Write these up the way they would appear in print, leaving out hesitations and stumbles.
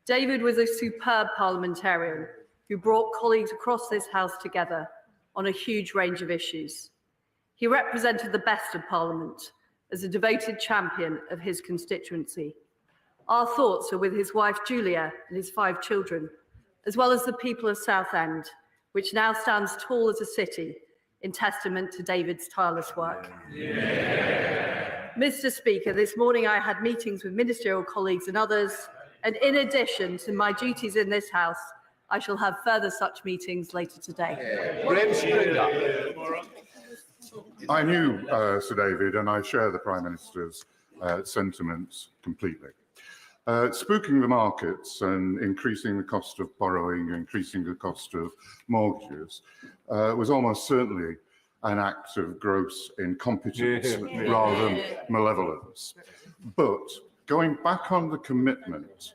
David was a superb parliamentarian who brought colleagues across this House together on a huge range of issues. He represented the best of Parliament as a devoted champion of his constituency. Our thoughts are with his wife Julia and his 5 children, as well as the people of Southend, which now stands tall as a city in testament to David's tireless work. Yeah. Mr. Speaker, this morning I had meetings with ministerial colleagues and others, and in addition to my duties in this House, I shall have further such meetings later today. I knew Sir David, and I share the Prime Minister's sentiments completely. Spooking the markets and increasing the cost of borrowing, increasing the cost of mortgages was almost certainly an act of gross incompetence rather than malevolence. But going back on the commitment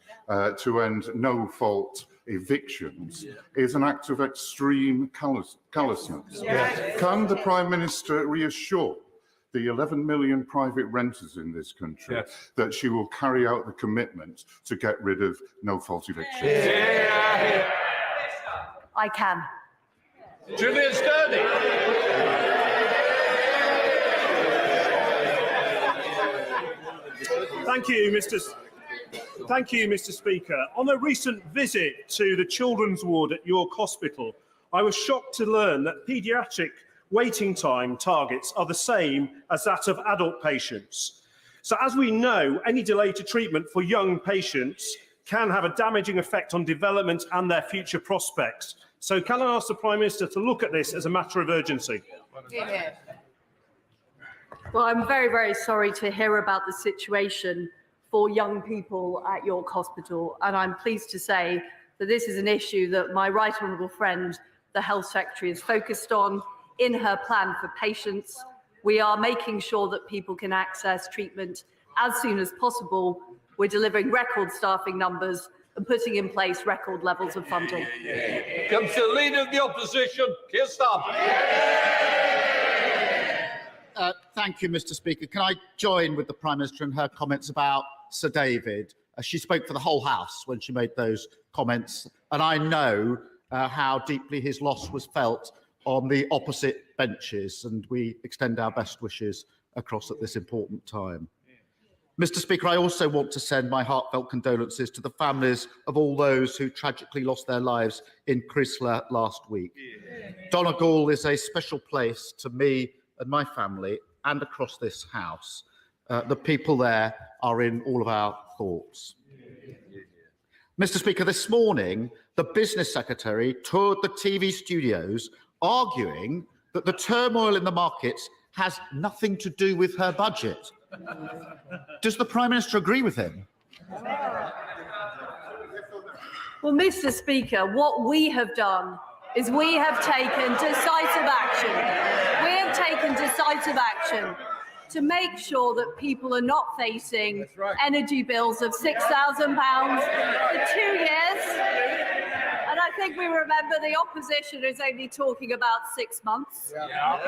to end no-fault evictions is an act of extreme callousness. Can the Prime Minister reassure the 11 million private renters in this country that she will carry out the commitment to get rid of no-fault evictions? I can. Julian Sturdy. Thank you, Mr. Speaker. On a recent visit to the children's ward at York Hospital, I was shocked to learn that paediatric waiting time targets are the same as that of adult patients. So as we know, any delay to treatment for young patients can have a damaging effect on development and their future prospects. So can I ask the Prime Minister to look at this as a matter of urgency? Well, I'm very, very sorry to hear about the situation for young people at York Hospital, and I'm pleased to say that this is an issue that my right honourable friend, the Health Secretary, is focused on in her plan for patients. We are making sure that people can access treatment as soon as possible. We're delivering record staffing numbers and putting in place record levels of funding. Comes the Leader of the Opposition, Keir Starmer. Thank you, Mr. Speaker. Can I join with the Prime Minister in her comments about Sir David? She spoke for the whole House when she made those comments, and I know how deeply his loss was felt on the opposite benches, and we extend our best wishes across at this important time. Mr. Speaker, I also want to send my heartfelt condolences to the families of all those who tragically lost their lives in Chrysler last week. Donegal is a special place to me and my family and across this House. The people there are in all of our thoughts. Mr. Speaker, this morning, the Business Secretary toured the TV studios arguing that the turmoil in the markets has nothing to do with her budget. Does the Prime Minister agree with him? Well, Mr. Speaker, what we have done is we have taken decisive action. We have taken decisive action to make sure that people are not facing energy bills of £6,000 for 2 years. And I think we remember the opposition is only talking about 6 months.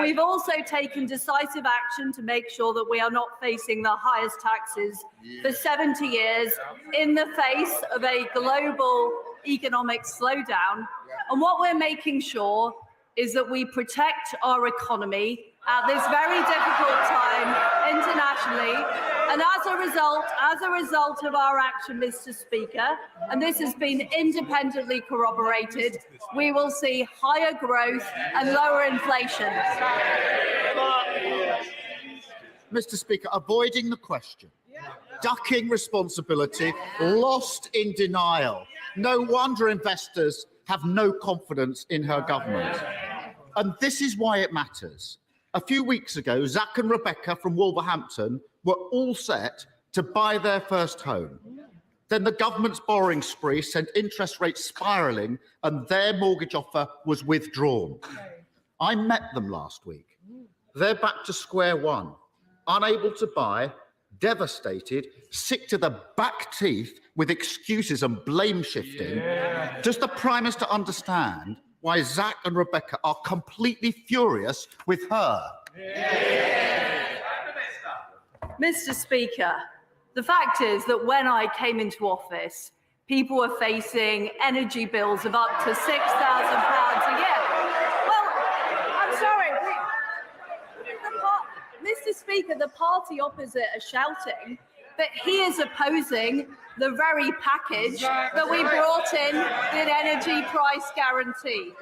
We've also taken decisive action to make sure that we are not facing the highest taxes for 70 years in the face of a global economic slowdown. And what we're making sure is that we protect our economy at this very difficult time internationally. And as a result of our action, Mr. Speaker, and this has been independently corroborated, we will see higher growth and lower inflation. Mr. Speaker, avoiding the question, ducking responsibility, lost in denial. No wonder investors have no confidence in her government. And this is why it matters. A few weeks ago, Zach and Rebecca from Wolverhampton were all set to buy their first home. Then the government's borrowing spree sent interest rates spiralling and their mortgage offer was withdrawn. I met them last week. They're back to square one, unable to buy, devastated, sick to the back teeth with excuses and blame shifting. Does the Prime Minister understand why Zach and Rebecca are completely furious with her? Mr. Speaker, the fact is that when I came into office, people are facing energy bills of up to £6,000 a year. Well, I'm sorry. Mr. Speaker, the party opposite are shouting that he is opposing the very package that we brought in, the energy price guarantee.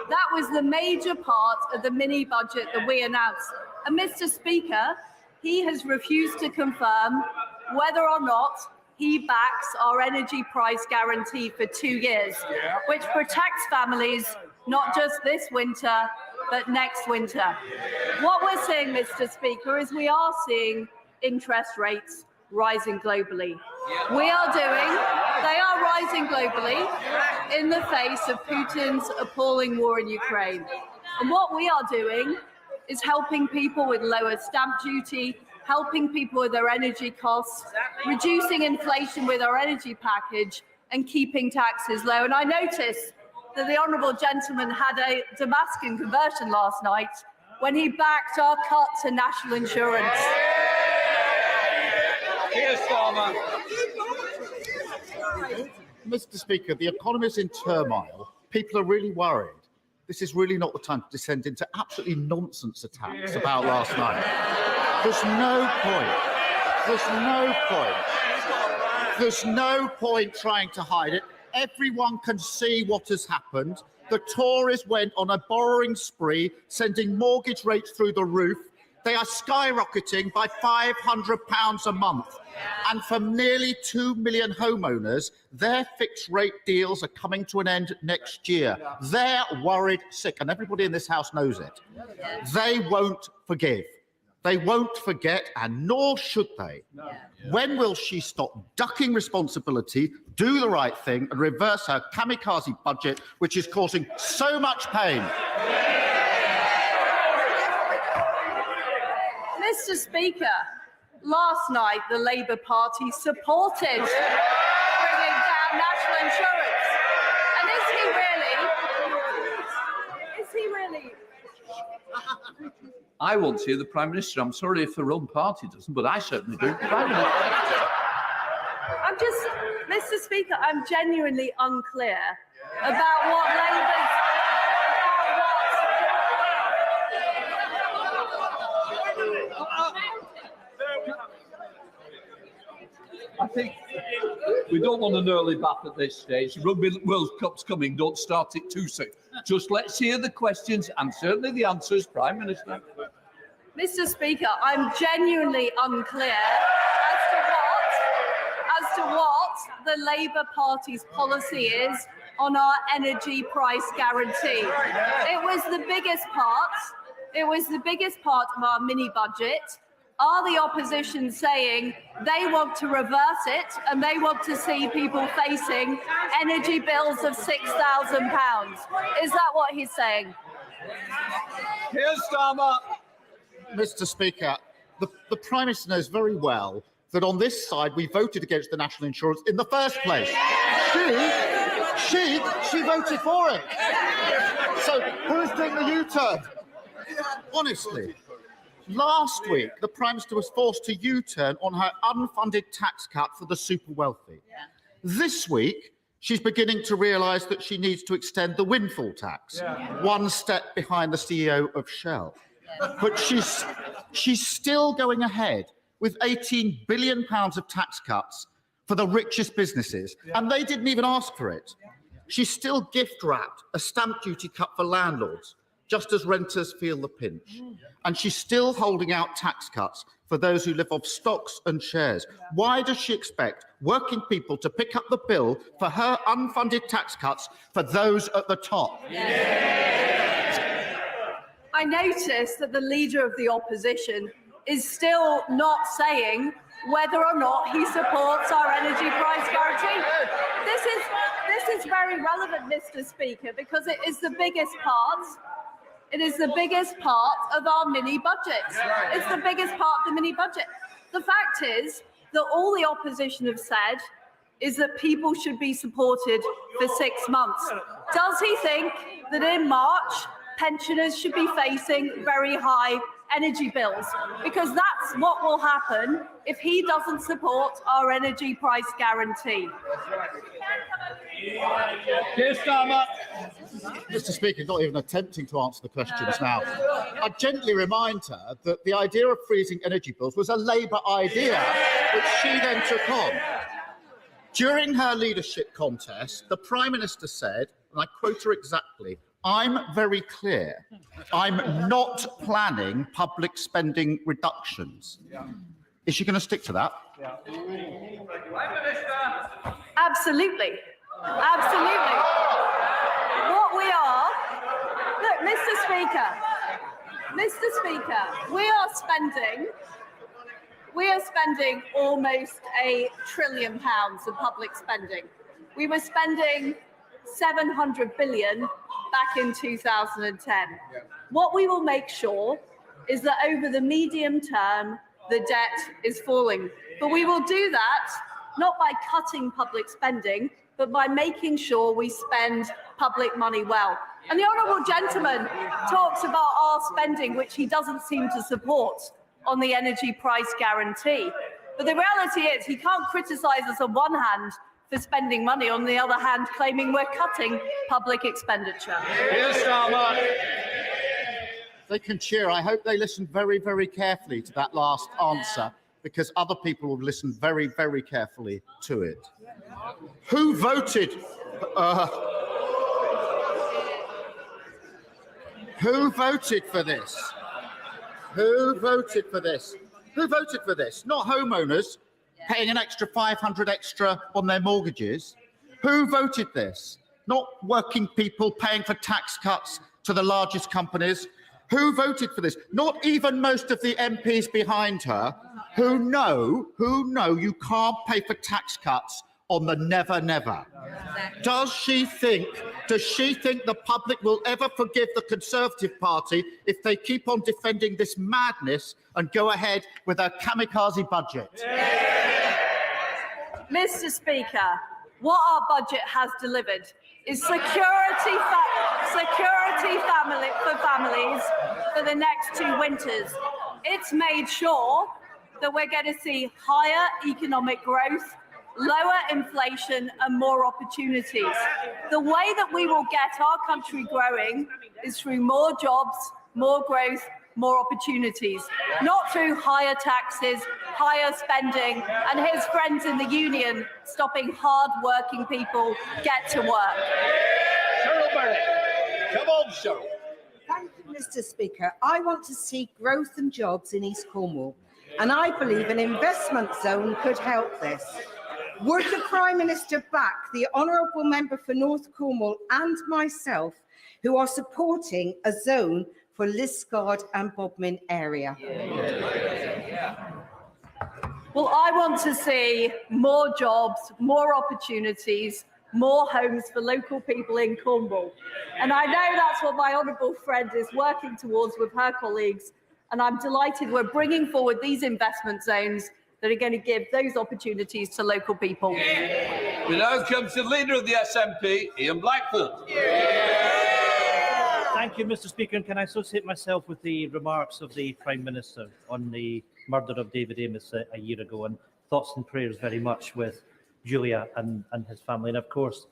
That was the major part of the mini budget that we announced. And Mr. Speaker, he has refused to confirm whether or not he backs our energy price guarantee for 2 years, which protects families not just this winter, but next winter. What we're seeing, Mr. Speaker, is we are seeing interest rates rising globally. They are rising globally in the face of Putin's appalling war in Ukraine. And what we are doing is helping people with lower stamp duty, helping people with their energy costs, reducing inflation with our energy package, and keeping taxes low. And I noticed that the honourable gentleman had a Damascus conversion last night when he backed our cut to national insurance. Keir Starmer. Mr. Speaker, the economy is in turmoil. People are really worried. This is really not the time to descend into absolutely nonsense attacks about last night. There's no point trying to hide it. Everyone can see what has happened. The Tories went on a borrowing spree, sending mortgage rates through the roof. They are skyrocketing by £500 a month. And for nearly 2 million homeowners, their fixed rate deals are coming to an end next year. They're worried sick, and everybody in this House knows it. They won't forgive. They won't forget, and nor should they. When will she stop ducking responsibility, do the right thing, and reverse her kamikaze budget, which is causing so much pain? Mr. Speaker, last night the Labour Party supported bringing down national insurance. And is he really? I want to hear the Prime Minister. I'm sorry if the wrong party doesn't, but I certainly do. Prime Minister. Mr. Speaker, I'm genuinely unclear about what Labour's. I think we don't want an early bath at this stage. Rugby World Cup's coming. Don't start it too soon. Just let's hear the questions and certainly the answers, Prime Minister. Mr. Speaker, I'm genuinely unclear as to what the Labour Party's policy is on our energy price guarantee. It was the biggest part of our mini budget. Are the opposition saying they want to reverse it and they want to see people facing energy bills of £6,000? Is that what he's saying? Keir Starmer. Mr. Speaker, the Prime Minister knows very well that on this side we voted against the national insurance in the first place. She voted for it. So who's doing the U-turn? Honestly. Last week, the Prime Minister was forced to U-turn on her unfunded tax cut for the super wealthy. This week, she's beginning to realise that she needs to extend the windfall tax, one step behind the CEO of Shell. But she's still going ahead with £18 billion of tax cuts for the richest businesses, and they didn't even ask for it. She's still gift-wrapped a stamp duty cut for landlords, just as renters feel the pinch. And she's still holding out tax cuts for those who live off stocks and shares. Why does she expect working people to pick up the bill for her unfunded tax cuts for those at the top? I notice that the Leader of the Opposition is still not saying whether or not he supports our energy price guarantee. This is very relevant, Mr. Speaker, because it is the biggest part. It is the biggest part of our mini budget. It's the biggest part of the mini budget. The fact is that all the opposition have said is that people should be supported for 6 months. Does he think that in March, pensioners should be facing very high energy bills, because that's what will happen if he doesn't support our energy price guarantee. Keir Starmer. Mr. Speaker, not even attempting to answer the questions now. I gently remind her that the idea of freezing energy bills was a Labour idea, which she then took on. During her leadership contest, the Prime Minister said, and I quote her exactly, "I'm very clear. I'm not planning public spending reductions." Is she going to stick to that? Absolutely. Absolutely. What we are, look, Mr. Speaker, we are spending almost £1 trillion of public spending. We were spending 700 billion back in 2010. What we will make sure is that over the medium term, the debt is falling. But we will do that not by cutting public spending, but by making sure we spend public money well. And the honourable gentleman talks about our spending, which he doesn't seem to support, on the energy price guarantee. But the reality is he can't criticise us on one hand for spending money, on the other hand claiming we're cutting public expenditure. Keir Starmer. They can cheer. I hope they listen very, very carefully to that last answer, because other people will listen very, very carefully to it. Who voted? Who voted for this? Who voted for this? Who voted for this? Not homeowners paying an extra 500 extra on their mortgages. Who voted this? Not working people paying for tax cuts to the largest companies. Who voted for this? Not even most of the MPs behind her who know you can't pay for tax cuts on the never, never. Does she think the public will ever forgive the Conservative Party if they keep on defending this madness and go ahead with a kamikaze budget? Mr. Speaker, what our budget has delivered is security for families for the next 2 winters. It's made sure that we're going to see higher economic growth, lower inflation and more opportunities. The way that we will get our country growing is through more jobs, more growth, more opportunities, not through higher taxes, higher spending, and his friends in the union stopping hard-working people get to work. Cheryl Barrett. Come on, Cheryl. Thank you, Mr. Speaker. I want to see growth and jobs in East Cornwall, and I believe an investment zone could help this. Would the Prime Minister back the honourable member for North Cornwall and myself, who are supporting a zone for Liskeard and Bodmin area? Well, I want to see more jobs, more opportunities, more homes for local people in Cornwall. And I know that's what my honourable friend is working towards with her colleagues. And I'm delighted we're bringing forward these investment zones that are going to give those opportunities to local people. We now come to the Leader of the SNP, Ian Blackford. Thank you, Mr. Speaker. And can I associate myself with the remarks of the Prime Minister on the murder of David Amess a year ago, and thoughts and prayers very much with Julia and his family. And of course,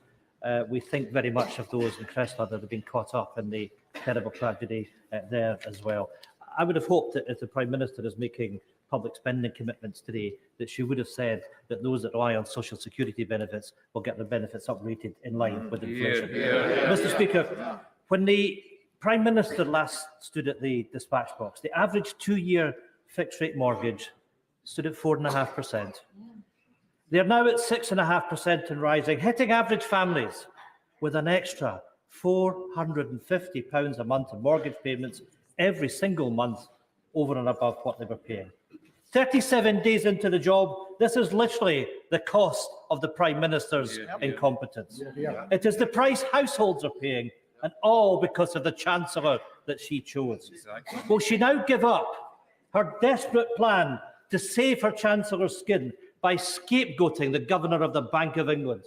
we think very much of those in Crestland that have been caught up in the terrible tragedy there as well. I would have hoped that if the Prime Minister is making public spending commitments today, that she would have said that those that rely on social security benefits will get their benefits uprated in line with inflation. Mr. Speaker, when the Prime Minister last stood at the dispatch box, the average 2-year fixed rate mortgage stood at 4.5%. They're now at 6.5% and rising, hitting average families with an extra £450 a month in mortgage payments every single month over and above what they were paying. 37 days into the job, this is literally the cost of the Prime Minister's incompetence. It is the price households are paying, and all because of the Chancellor that she chose. Will she now give up her desperate plan to save her Chancellor's skin by scapegoating the Governor of the Bank of England?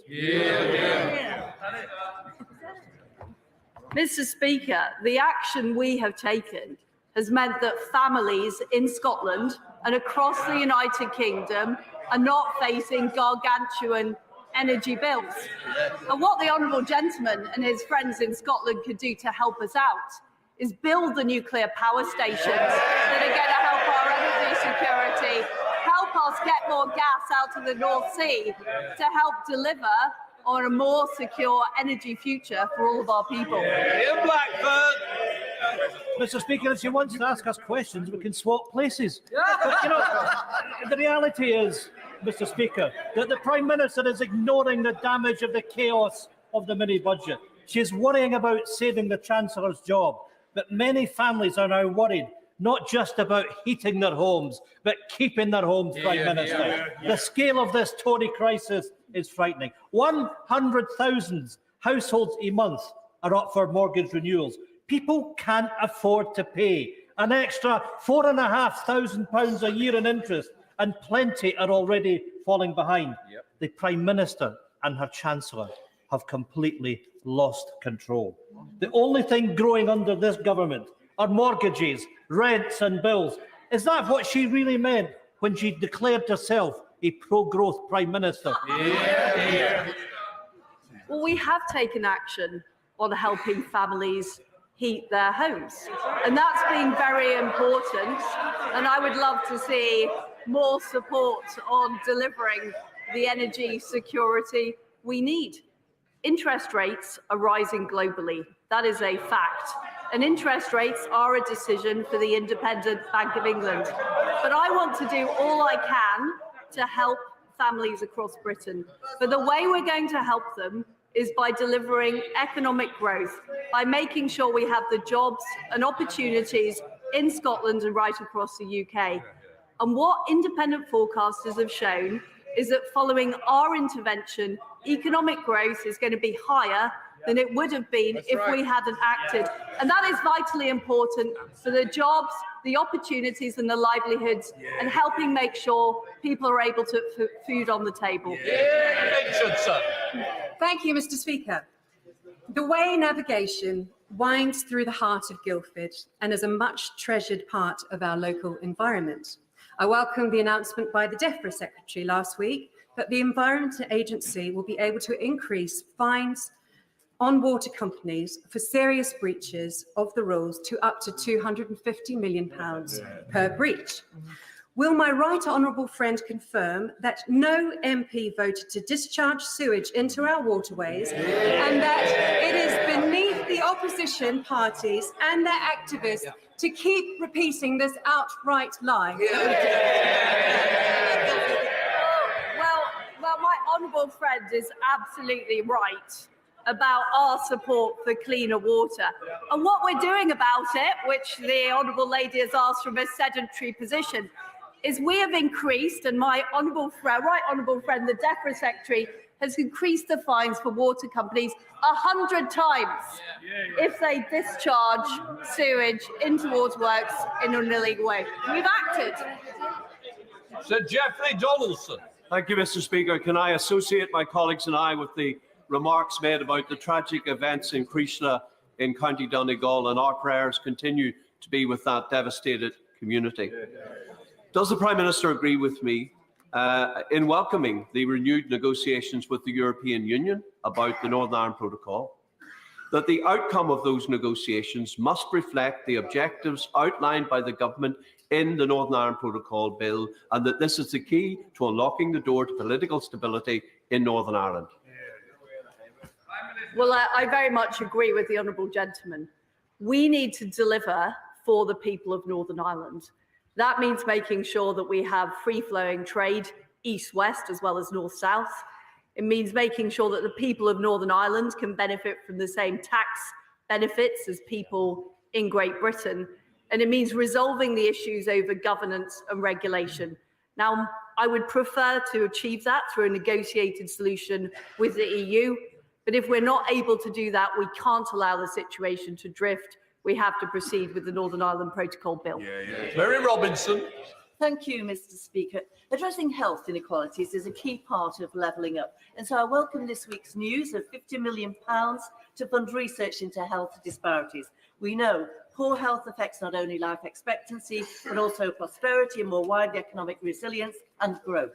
Mr. Speaker, the action we have taken has meant that families in Scotland and across the United Kingdom are not facing gargantuan energy bills. And what the Honourable Gentleman and his friends in Scotland could do to help us out is build the nuclear power stations that are going to help our energy security, help us get more gas out of the North Sea to help deliver on a more secure energy future for all of our people. In Blackburn. Mr. Speaker, if she wants to ask us questions, we can swap places. But, you know, the reality is, Mr. Speaker, that the Prime Minister is ignoring the damage of the chaos of the mini-budget. She is worrying about saving the Chancellor's job. But many families are now worried, not just about heating their homes, but keeping their homes, Prime Minister. The scale of this Tory crisis is frightening. 100,000 households a month are up for mortgage renewals. People can't afford to pay an extra £4,500 a year in interest, and plenty are already falling behind. The Prime Minister and her Chancellor have completely lost control. The only thing growing under this government are mortgages, rents and bills. Is that what she really meant when she declared herself a pro-growth Prime Minister? Well, we have taken action on helping families heat their homes, and that's been very important, and I would love to see more support on delivering the energy security we need. Interest rates are rising globally. That is a fact. And interest rates are a decision for the Independent Bank of England. But I want to do all I can to help families across Britain. But the way we're going to help them is by delivering economic growth, by making sure we have the jobs and opportunities in Scotland and right across the UK. And what independent forecasters have shown is that following our intervention, economic growth is going to be higher than it would have been if we hadn't acted. And that is vitally important for the jobs, the opportunities and the livelihoods, and helping make sure people are able to put food on the table. Thank you, Mr. Speaker. The Way navigation winds through the heart of Guildford and is a much treasured part of our local environment. I welcome the announcement by the DEFRA Secretary last week that the Environment Agency will be able to increase fines on water companies for serious breaches of the rules to up to £250 million per breach. Will my right honourable friend confirm that no MP voted to discharge sewage into our waterways and that it is beneath the opposition parties and their activists to keep repeating this outright lie? Well, my honourable friend is absolutely right about our support for cleaner water. And what we're doing about it, which the honourable lady has asked from a sedentary position, is we have increased, and my right honourable friend, the DEFRA Secretary, has increased the fines for water companies 100 times if they discharge sewage into waterworks in an illegal way. We've acted. Sir Geoffrey Donaldson. Thank you, Mr. Speaker. Can I associate my colleagues and I with the remarks made about the tragic events in Creesla in County Donegal, and our prayers continue to be with that devastated community. Does the Prime Minister agree with me in welcoming the renewed negotiations with the European Union about the Northern Ireland Protocol, that the outcome of those negotiations must reflect the objectives outlined by the government in the Northern Ireland Protocol Bill, and that this is the key to unlocking the door to political stability in Northern Ireland? Well, I very much agree with the honourable gentleman. We need to deliver for the people of Northern Ireland. That means making sure that we have free-flowing trade, east-west as well as north-south. It means making sure that the people of Northern Ireland can benefit from the same tax benefits as people in Great Britain. And it means resolving the issues over governance and regulation. Now, I would prefer to achieve that through a negotiated solution with the EU. But if we're not able to do that, we can't allow the situation to drift. We have to proceed with the Northern Ireland Protocol Bill. Mary Robinson. Thank you, Mr. Speaker. Addressing health inequalities is a key part of levelling up. And so I welcome this week's news of £50 million to fund research into health disparities. We know Poor health affects not only life expectancy, but also prosperity and more widely economic resilience and growth.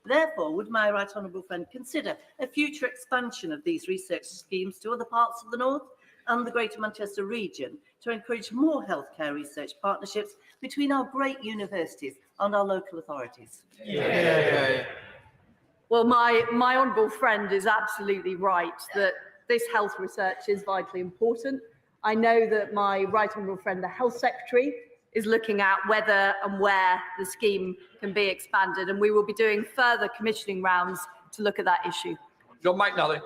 Therefore, would my right honourable friend consider a future expansion of these research schemes to other parts of the North and the Greater Manchester region to encourage more healthcare research partnerships between our great universities and our local authorities? Well, my honourable friend is absolutely right that this health research is vitally important. I know that my right honourable friend, the Health Secretary, is looking at whether and where the scheme can be expanded, and we will be doing further commissioning rounds to look at that issue. John McNally.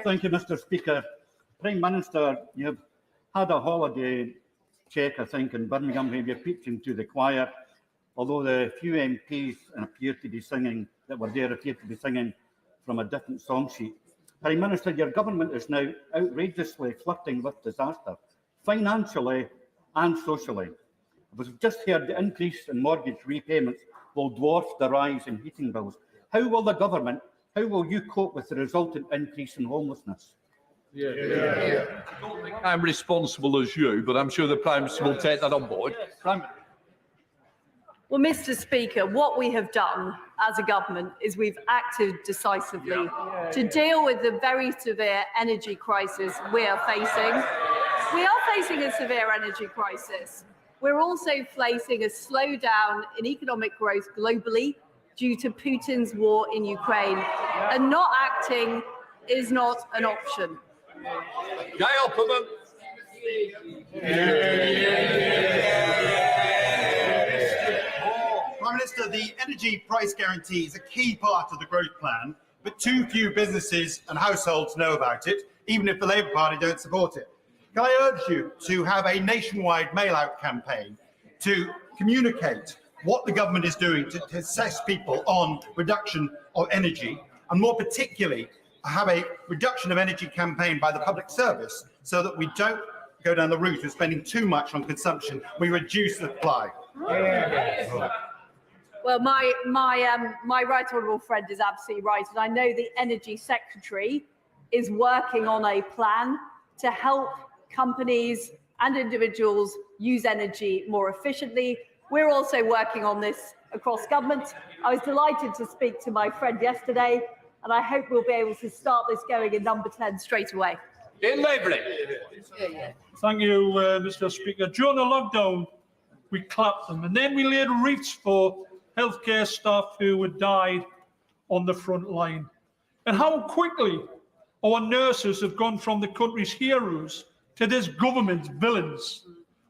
Thank you, Mr. Speaker. Prime Minister, you've had a holiday check, I think, in Birmingham, where you're preaching to the choir, although the few MPs appear to be singing from a different song sheet. Prime Minister, your government is now outrageously flirting with disaster, financially and socially. We've just heard the increase in mortgage repayments will dwarf the rise in heating bills. How will you cope with the resultant increase in homelessness? I don't think I'm responsible as you, but I'm sure the Prime Minister will take that on board. Well, Mr. Speaker, what we have done as a government is we've acted decisively to deal with the very severe energy crisis we are facing. We are facing a severe energy crisis. We're also facing a slowdown in economic growth globally due to Putin's war in Ukraine, and not acting is not an option. Gail Pumham. Prime Minister, the energy price guarantee is a key part of the growth plan, but too few businesses and households know about it, even if the Labour Party don't support it. Can I urge you to have a nationwide mail-out campaign to communicate what the government is doing to assess people on reduction of energy, and more particularly, have a reduction of energy campaign by the public service so that we don't go down the route of spending too much on consumption, we reduce the supply. Well, my right honourable friend is absolutely right, and I know the Energy Secretary is working on a plan to help companies and individuals use energy more efficiently. We're also working on this across government. I was delighted to speak to my friend yesterday, and I hope we'll be able to start this going in number 10 straight away. In Labour. Thank you, Mr. Speaker. During the lockdown, we clapped them, and then we laid wreaths for healthcare staff who had died on the front line. And how quickly our nurses have gone from the country's heroes to this government's villains,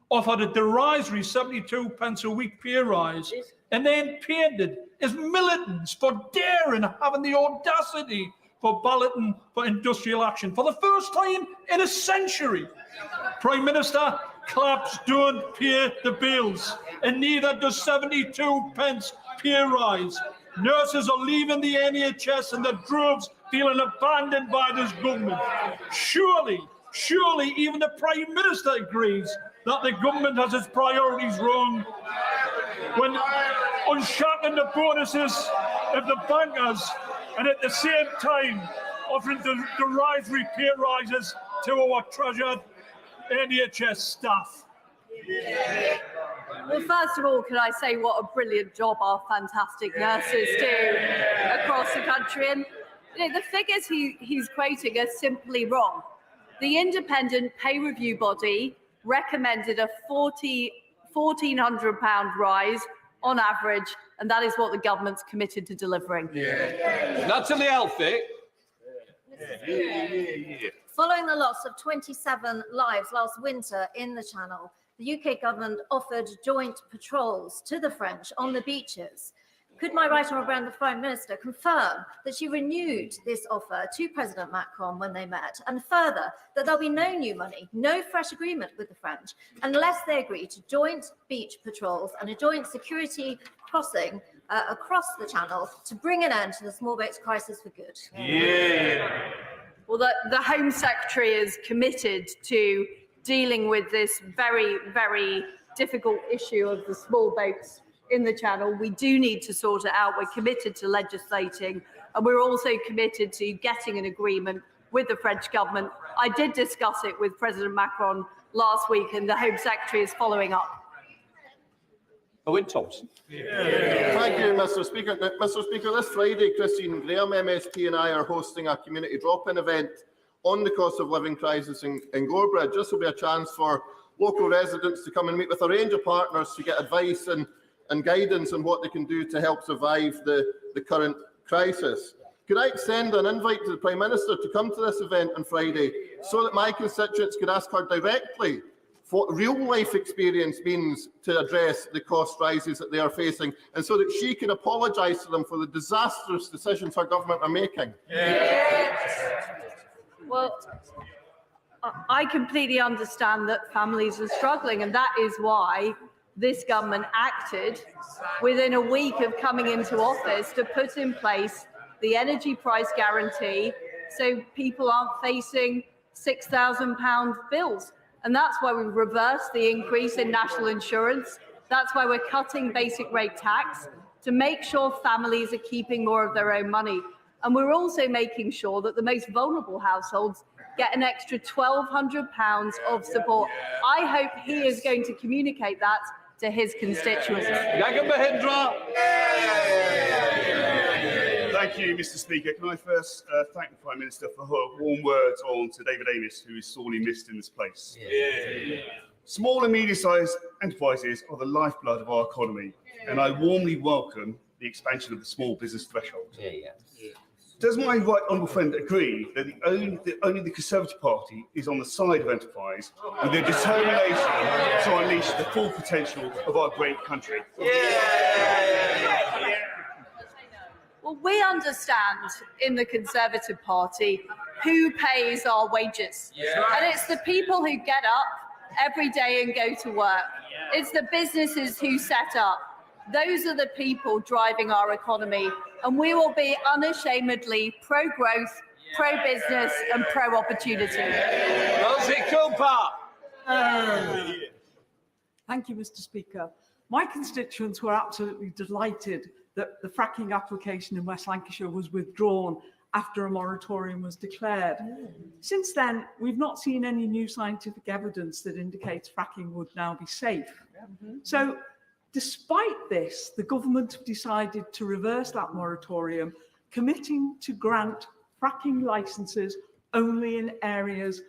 offered a derisory 72 pence a week pay rise, and then painted as militants for daring, having the audacity for balloting for industrial action for the first time in a century. Prime Minister, claps don't pay the bills, and neither does 72 pence pay rise. Nurses are leaving the NHS and the droves feeling abandoned by this government. Surely even the Prime Minister agrees that the government has its priorities wrong when unshackling the bonuses of the bankers and at the same time offering derisory pay rises to our treasured NHS staff. Well, first of all, can I say what a brilliant job our fantastic nurses do across the country? And the figures he's quoting are simply wrong. The independent pay review body recommended a £1,400 rise on average, and that is what the government's committed to delivering. Natalie Alfie. Following the loss of 27 lives last winter in the Channel, the UK government offered joint patrols to the French on the beaches. Could my right honourable friend, the Prime Minister, confirm that she renewed this offer to President Macron when they met, and further, that there'll be no new money, no fresh agreement with the French, unless they agree to joint beach patrols and a joint security crossing across the Channel to bring an end to the small boats crisis for good? Well, the Home Secretary is committed to dealing with this very, very difficult issue of the small boats in the Channel. We do need to sort it out. We're committed to legislating, and we're also committed to getting an agreement with the French government. I did discuss it with President Macron last week, and the Home Secretary is following up. Owen Thompson. Thank you, Mr. Speaker. Mr. Speaker, this Friday, Christine Graham, MSP, and I are hosting a community drop-in event on the cost of living crisis in Gorebridge. This will be a chance for local residents to come and meet with a range of partners to get advice and guidance on what they can do to help survive the current crisis. Could I extend an invite to the Prime Minister to come to this event on Friday so that my constituents could ask her directly what real-life experience means to address the cost rises that they are facing, and so that she can apologise to them for the disastrous decisions her government are making? Well, I completely understand that families are struggling, and that is why this government acted within a week of coming into office to put in place the energy price guarantee so people aren't facing £6,000 bills. And that's why we reversed the increase in national insurance. That's why we're cutting basic rate tax to make sure families are keeping more of their own money. And we're also making sure that the most vulnerable households get an extra £1,200 of support. I hope he is going to communicate that to his constituents. Thank you, Mr. Speaker. Can I first thank the Prime Minister for her warm words on to David Amess, who is sorely missed in this place. Small and medium-sized enterprises are the lifeblood of our economy, and I warmly welcome the expansion of the small business threshold. Does my right honourable friend agree that only the Conservative Party is on the side of enterprise and their determination to unleash the full potential of our great country? Well, we understand in the Conservative Party who pays our wages. And it's the people who get up every day and go to work. It's the businesses who set up. Those are the people driving our economy. And we will be unashamedly pro-growth, pro-business and pro-opportunity. Rosie Cooper. Thank you, Mr. Speaker. My constituents were absolutely delighted that the fracking application in West Lancashire was withdrawn after a moratorium was declared. Since then, we've not seen any new scientific evidence that indicates fracking would now be safe. So, despite this, the government have decided to reverse that moratorium, committing to grant fracking licences only in areas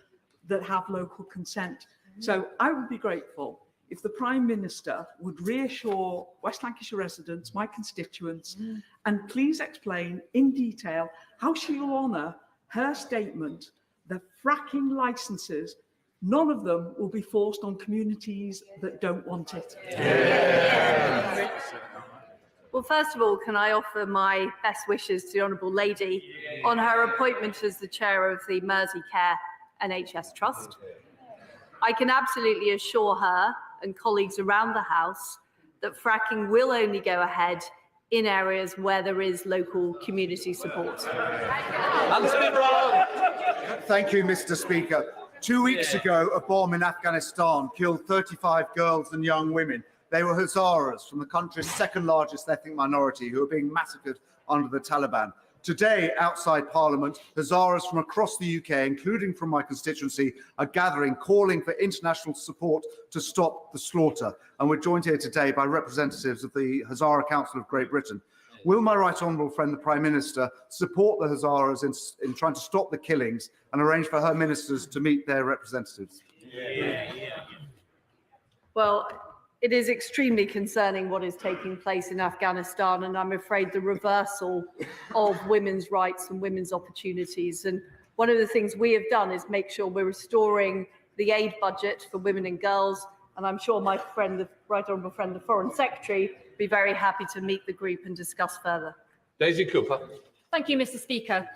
that have local consent. So I would be grateful if the Prime Minister would reassure West Lancashire residents, my constituents, and please explain in detail how she will honour her statement that fracking licences, none of them will be forced on communities that don't want it. Well, first of all, can I offer my best wishes to the Honourable Lady on her appointment as the chair of the Merseycare NHS Trust. I can absolutely assure her and colleagues around the House that fracking will only go ahead in areas where there is local community support. Thank you, Mr. Speaker. 2 weeks ago, a bomb in Afghanistan killed 35 girls and young women. They were Hazaras from the country's second largest ethnic minority who are being massacred under the Taliban. Today, outside Parliament, Hazaras from across the UK, including from my constituency, are gathering, calling for international support to stop the slaughter. And we're joined here today by representatives of the Hazara Council of Great Britain. Will my right honourable friend, the Prime Minister, support the Hazaras in trying to stop the killings and arrange for her ministers to meet their representatives? Well, it is extremely concerning what is taking place in Afghanistan, and I'm afraid the reversal of women's rights and women's opportunities. And one of the things we have done is make sure we're restoring the aid budget for women and girls, and I'm sure my friend, the right honourable friend, the Foreign Secretary, will be very happy to meet the group and discuss further. Daisy Cooper. Thank you, Mr. Speaker.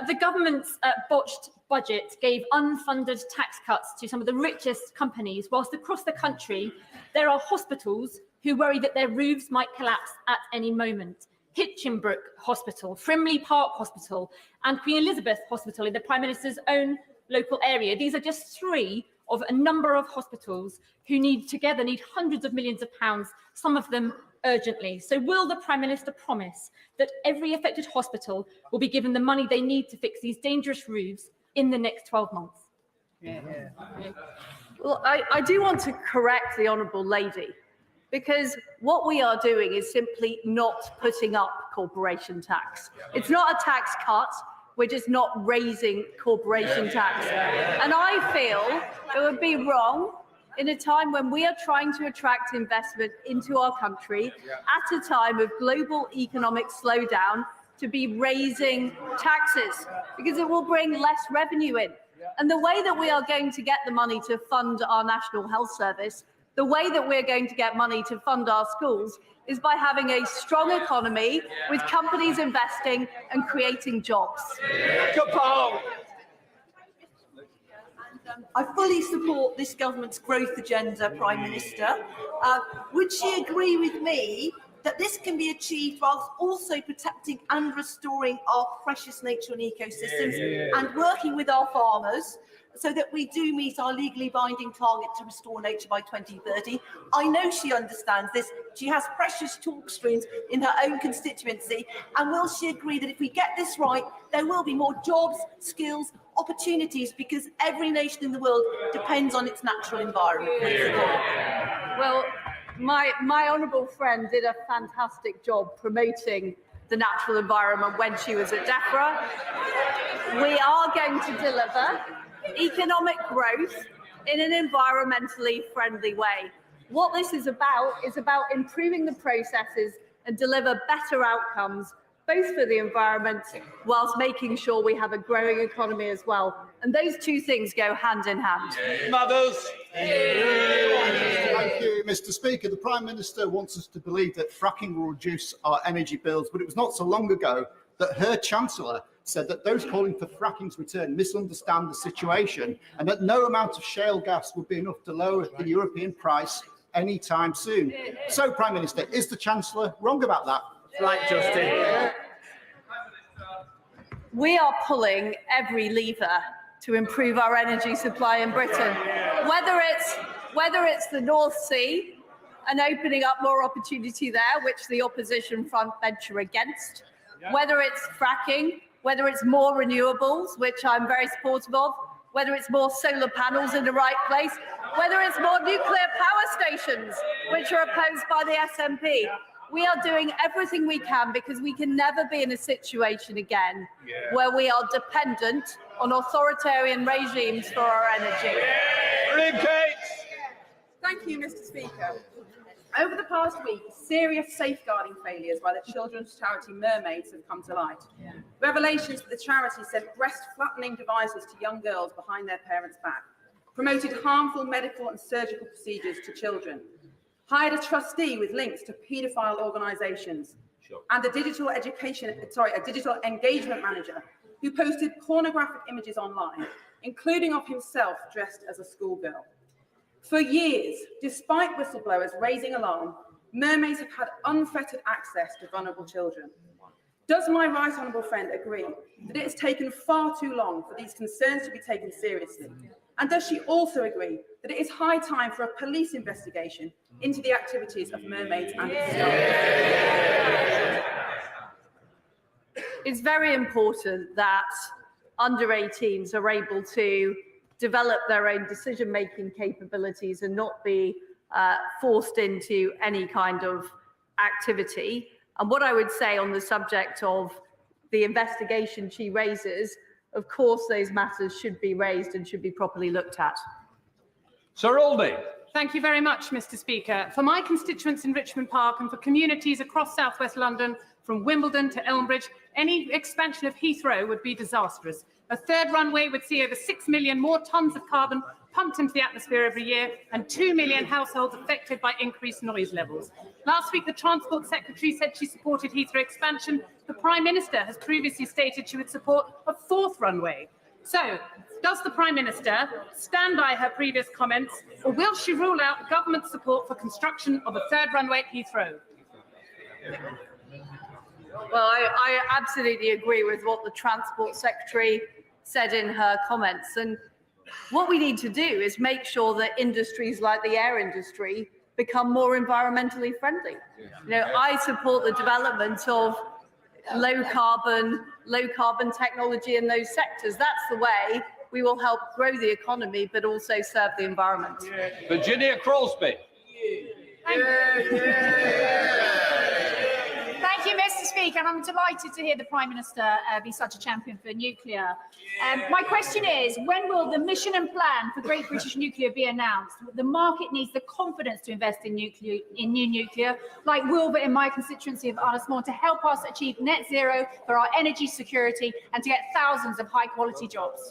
The government's botched budget gave unfunded tax cuts to some of the richest companies, whilst across the country there are hospitals who worry that their roofs might collapse at any moment. Hitchinbrook Hospital, Frimley Park Hospital and Queen Elizabeth Hospital in the Prime Minister's own local area. These are just three of a number of hospitals who need hundreds of millions of pounds, some of them urgently. So will the Prime Minister promise that every affected hospital will be given the money they need to fix these dangerous roofs in the next 12 months? Well, I do want to correct the Honourable Lady, because what we are doing is simply not putting up corporation tax. It's not a tax cut. We're just not raising corporation tax. And I feel it would be wrong in a time when we are trying to attract investment into our country at a time of global economic slowdown to be raising taxes, because it will bring less revenue in. And the way that we are going to get the money to fund our National Health Service, the way that we're going to get money to fund our schools, is by having a strong economy with companies investing and creating jobs. I fully support this government's growth agenda, Prime Minister. Would she agree with me that this can be achieved whilst also protecting and restoring our precious nature and ecosystems and working with our farmers so that we do meet our legally binding target to restore nature by 2030? I know she understands this. She has precious talk streams in her own constituency. And will she agree that if we get this right, there will be more jobs, skills, opportunities, because every nation in the world depends on its natural environment? Well, my honourable friend did a fantastic job promoting the natural environment when she was at DEFRA. We are going to deliver economic growth in an environmentally friendly way. What this is about improving the processes and deliver better outcomes, both for the environment whilst making sure we have a growing economy as well. And those two things go hand in hand. Mothers. Thank you, Mr. Speaker. The Prime Minister wants us to believe that fracking will reduce our energy bills, but it was not so long ago that her Chancellor said that those calling for fracking's return misunderstand the situation and that no amount of shale gas would be enough to lower the European price anytime soon. So, Prime Minister, is the Chancellor wrong about that? Right, Justin. We are pulling every lever to improve our energy supply in Britain, whether it's the North Sea and opening up more opportunity there, which the opposition front bench are against, whether it's fracking, whether it's more renewables, which I'm very supportive of, whether it's more solar panels in the right place, whether it's more nuclear power stations, which are opposed by the SNP. We are doing everything we can because we can never be in a situation again where we are dependent on authoritarian regimes for our energy. Thank you, Mr. Speaker. Over the past week, serious safeguarding failures by the children's charity Mermaids have come to light. Revelations that the charity sent breast-flattening devices to young girls behind their parents' back, promoted harmful medical and surgical procedures to children, hired a trustee with links to paedophile organisations, and a digital engagement manager who posted pornographic images online, including of himself dressed as a schoolgirl. For years, despite whistleblowers raising alarm, Mermaids have had unfettered access to vulnerable children. Does my right honourable friend agree that it has taken far too long for these concerns to be taken seriously? And does she also agree that it is high time for a police investigation into the activities of Mermaids and its staff? It's very important that under 18s are able to develop their own decision-making capabilities and not be forced into any kind of activity. And what I would say on the subject of the investigation she raises, of course, those matters should be raised and should be properly looked at. Sir Oldie. Thank you very much, Mr. Speaker. For my constituents in Richmond Park and for communities across South West London, from Wimbledon to Elmbridge, any expansion of Heathrow would be disastrous. A third runway would see over 6 million more tonnes of carbon pumped into the atmosphere every year and 2 million households affected by increased noise levels. Last week, the Transport Secretary said she supported Heathrow expansion. The Prime Minister has previously stated she would support a fourth runway. So, does the Prime Minister stand by her previous comments, or will she rule out government support for construction of a third runway at Heathrow? Well, I absolutely agree with what the Transport Secretary said in her comments. And what we need to do is make sure that industries like the air industry become more environmentally friendly. You know, I support the development of low carbon technology in those sectors. That's the way we will help grow the economy, but also serve the environment. Virginia Crosby. Thank you, Mr. Speaker, and I'm delighted to hear the Prime Minister be such a champion for nuclear. My question is, when will the mission and plan for Great British Nuclear be announced? The market needs the confidence to invest in new nuclear, like Wilbur in my constituency of Arnasmore, to help us achieve net zero for our energy security and to get thousands of high-quality jobs.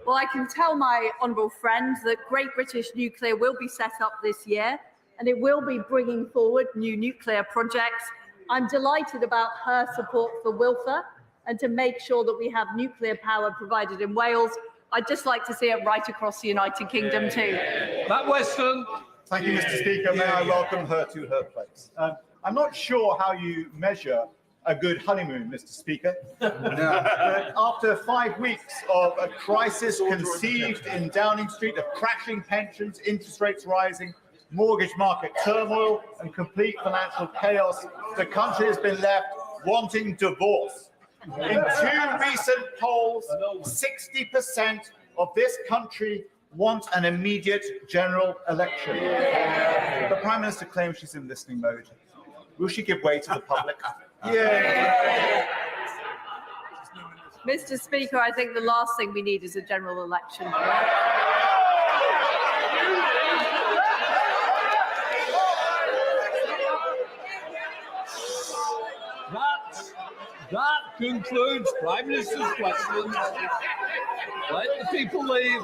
Well, I can tell my honourable friend that Great British Nuclear will be set up this year, and it will be bringing forward new nuclear projects. I'm delighted about her support for Wilfer and to make sure that we have nuclear power provided in Wales. I'd just like to see it right across the United Kingdom too. Matt Weston. Thank you, Mr. Speaker. May I welcome her to her place. I'm not sure how you measure a good honeymoon, Mr. Speaker. But after 5 weeks of a crisis conceived in Downing Street, of crashing pensions, interest rates rising, mortgage market turmoil and complete financial chaos, the country has been left wanting divorce. In 2 recent polls, 60% of this country want an immediate general election. The Prime Minister claims she's in listening mode. Will she give way to the public? Yeah. Mr. Speaker, I think the last thing we need is a general election. That concludes Prime Minister's questions. Let the people leave.